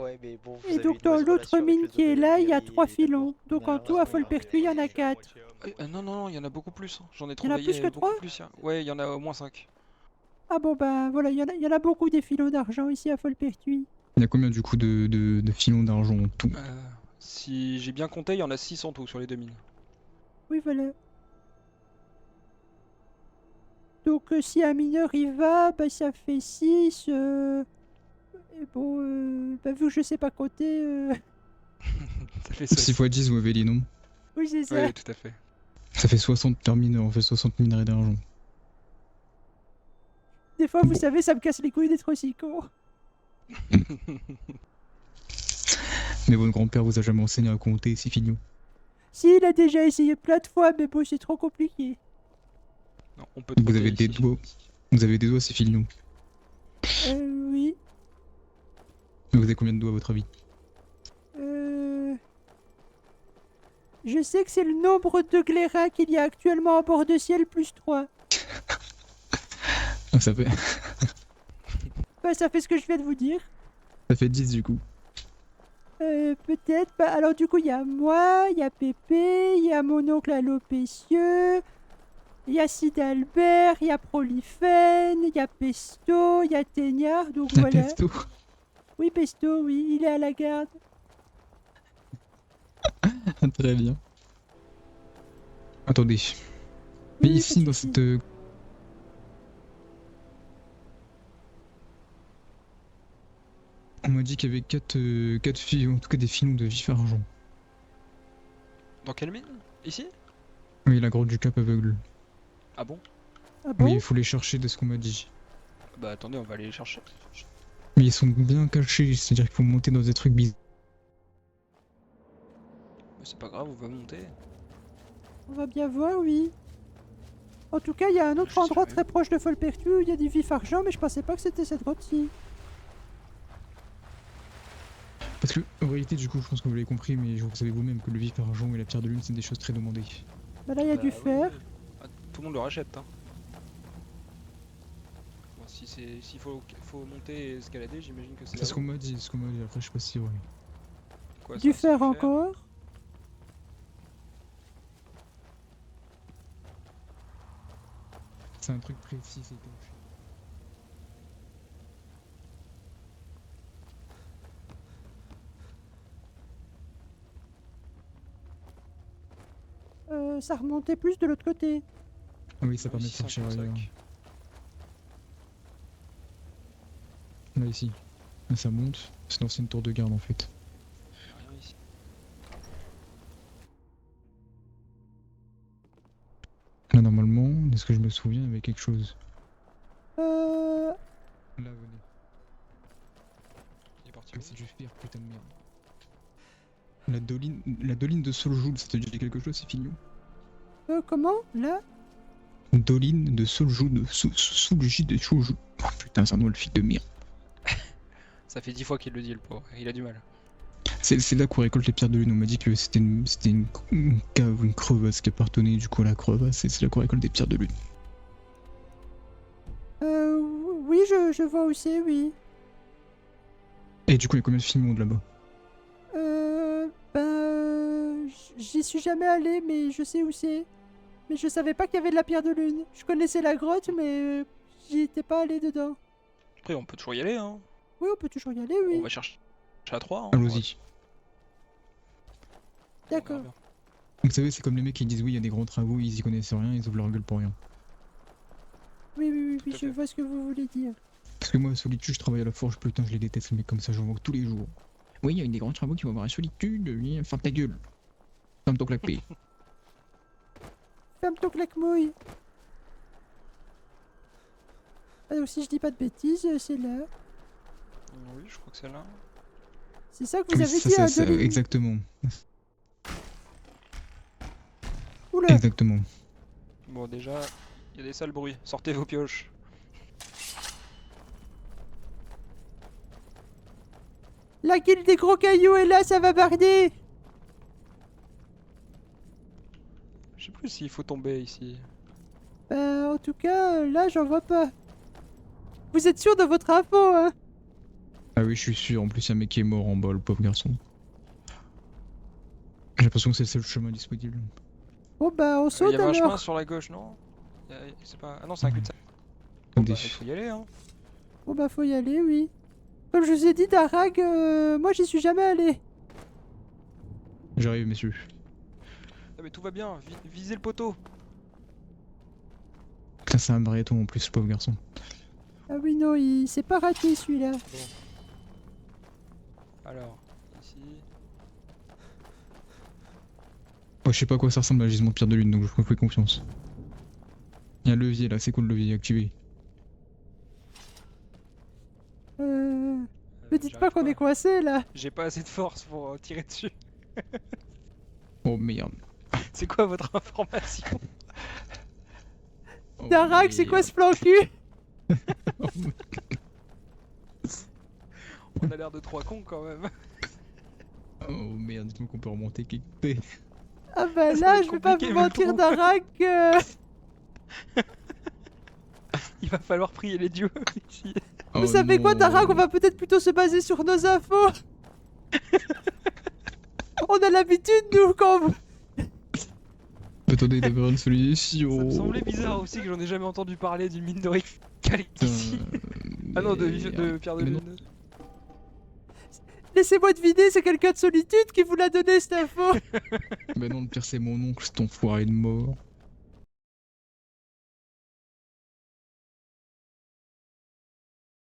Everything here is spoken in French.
Ouais, mais bon, vous Et avez donc une dans mauvaise l'autre relation avec mine le qui est domaine de la là, il y a mairie, 3 filons. d'abord. Donc en tout, à Malheureusement, il y aura Folpertu, il y en a 4. Non, non, non, il y en a beaucoup plus, hein. J'en ai Il y en a trouvé plus que 3? beaucoup plus. Ouais, il y en a au moins 5. Ah bon ben voilà, il y en a beaucoup des filons d'argent ici à Folpertu. Il y a combien du coup de filons d'argent en tout? Si j'ai bien compté, il y en a 6 en tout sur les 2 mines. Oui voilà. Donc si un mineur y va, bah ça fait 6. Et bon, bah vu que je sais pas compter, Ça fait 6 fois 10, vous m'avez dit non? oui c'est ça. Oui, tout à fait. Ça fait 60 mineurs, on fait 60 minerais d'argent. Des fois, vous savez, ça me casse les couilles d'être aussi con. Mais votre grand-père vous a jamais enseigné à compter, c'est fignon. Si, il a déjà essayé plein de fois, mais bon, c'est trop compliqué. Non, on peut Vous compter avez des ici. doigts. Vous avez des doigts, c'est fignon. Oui. Mais vous avez combien de doigts à votre avis? Je sais que c'est le nombre de glairins qu'il y a actuellement à bord de ciel plus 3. Ah, ça fait... Bah, ça fait ce que je viens de vous dire. ça fait 10 du coup. Peut-être. Bah, alors, du coup, il y a moi, il y a Pépé, il y a mon oncle Alopécieux, il y a Sid Albert, il y a Prolifène, il y a Pesto, il y a Teignard, donc La voilà. pesto. Oui, Pesto, oui, il est à la garde. Très bien. Attendez. Mais Oui, ici, pas de dans souci. cette... On m'a dit qu'il y avait 4 filles, en tout cas des filons de vif argent. Dans quelle mine? Ici? Oui, la grotte du Cap aveugle. Ah bon? Ah bon? Oui, il faut les chercher de ce qu'on m'a dit. Bah attendez, on va aller les chercher. Mais ils sont bien cachés, c'est-à-dire qu'il faut monter dans des trucs bizarres. Mais c'est pas grave, on va monter. On va bien voir, oui. En tout cas, il y a un autre Je endroit sais très proche de Folpertu où il y a du vif argent, mais je pensais pas que c'était cette grotte-ci. Parce que, en réalité, du coup, je pense que vous l'avez compris, mais vous savez vous-même que le vif argent et la pierre de lune, c'est des choses très demandées. Bah là, il y a du oui, fer. oui. Ah, tout le monde le rachète, hein. Bon, si c'est, s'il faut monter et escalader, j'imagine que c'est C'est ce là-haut. qu'on m'a dit, après je sais pas si c'est vrai. Quoi, Du ça, c'est fer encore. C'est un truc précis, c'est étanche. Ça remontait plus de l'autre côté. Ah oui, ça Ah permet oui, de chercher ailleurs. 655. Là, ici. Là, ça monte. C'est l'ancienne tour de garde, en fait. Rien ici. Là, normalement, de ce que je me souviens, il y avait quelque chose. Là, venez. Il est parti Mais où? c'est du fer, putain de merde. La doline de Soljoul, ça te dit quelque chose, c'est fignon? Comment? Là? Doline de Soljoul, Soulji de Soljoul. Oh putain, c'est un nom le fils de merde. Ça fait 10 fois qu'il le dit, le pauvre. Il a du mal. C'est là qu'on récolte les pierres de lune. On m'a dit que c'était une cave ou une crevasse qui appartenait du coup à la crevasse, et c'est là qu'on récolte des pierres de lune. Oui, je vois où c'est, oui. Et du coup, il y a combien de filles monde là-bas? J'y suis jamais allé, mais je sais où c'est. Mais je savais pas qu'il y avait de la pierre de lune. Je connaissais la grotte, mais j'y étais pas allé dedans. Après, on peut toujours y aller, hein. Oui, on peut toujours y aller, On oui. va chercher à 3, hein. Allons-y. D'accord. Vous savez, c'est comme les mecs qui disent oui, il y a des grands travaux, ils y connaissent rien, ils ouvrent leur gueule pour rien. Oui, Tout à je fait. vois ce que vous voulez dire. Parce que moi, à Solitude, je travaille à la forge, putain, je les déteste, les mecs comme ça, j'en vois tous les jours. Oui, il y a des grands travaux qui vont avoir à Solitude, ferme ta gueule. Ferme ton clapet. Ferme ton claque-mouille. Ah, donc si je dis pas de bêtises, c'est là. Oui, je crois que c'est là. C'est ça que vous Oui, avez ça, dit ça, à ça, Doline. exactement. Oula. Exactement. Bon, déjà, il y a des sales bruits. Sortez vos pioches. La guilde des gros cailloux est là, ça va barder. Je sais plus s'il faut tomber ici. En tout cas, là, j'en vois pas. Vous êtes sûr de votre info, hein? Ah oui, je suis sûr. En plus, il y a un mec qui est mort en bas, le pauvre garçon. J'ai l'impression que c'est le seul chemin disponible. Bon bah on Il y saute avait un chemin alors. sur la gauche, non? C'est pas... Ah non, c'est un cul-de-sac. Comme Bon, des... bah, il faut y aller, hein. Bon bah faut y aller, oui. Comme je vous ai dit, Darag, moi j'y suis jamais allé. J'arrive, messieurs. Ah mais tout va bien, visez le poteau. Putain, c'est un marathon en plus, le pauvre garçon. Ah oui non, il s'est pas raté celui-là. Alors, ici... Moi, je sais pas à quoi ça ressemble à gisement de pierre de lune, donc je vous fais confiance. Il y a un levier là, c'est quoi le levier activé? Me dites pas j'arrive qu'on est coincé là. J'ai pas assez de force pour tirer dessus. Oh merde. C'est quoi votre information? Oh, Darag, c'est quoi merde. ce plan cul? On a l'air de trois cons quand même. Oh merde, dites-moi qu'on peut remonter quelque part. Ah bah Ça va là, être je vais pas compliqué, vous mais mentir, bon. Darag. Il va falloir prier les dieux ici. Vous Oh savez quoi, non. Darag, on va peut-être plutôt se baser sur nos infos. On a l'habitude, nous, quand vous... Attendez d'avoir une solution. Ça me semblait bizarre aussi que j'en ai jamais entendu parler d'une mine de Ricali ici. Ah non, de pierre de mais non. lune. Laissez-moi deviner, c'est quelqu'un de solitude qui vous l'a donné cette info. Bah non, le pire c'est mon oncle, cet enfoiré de mort.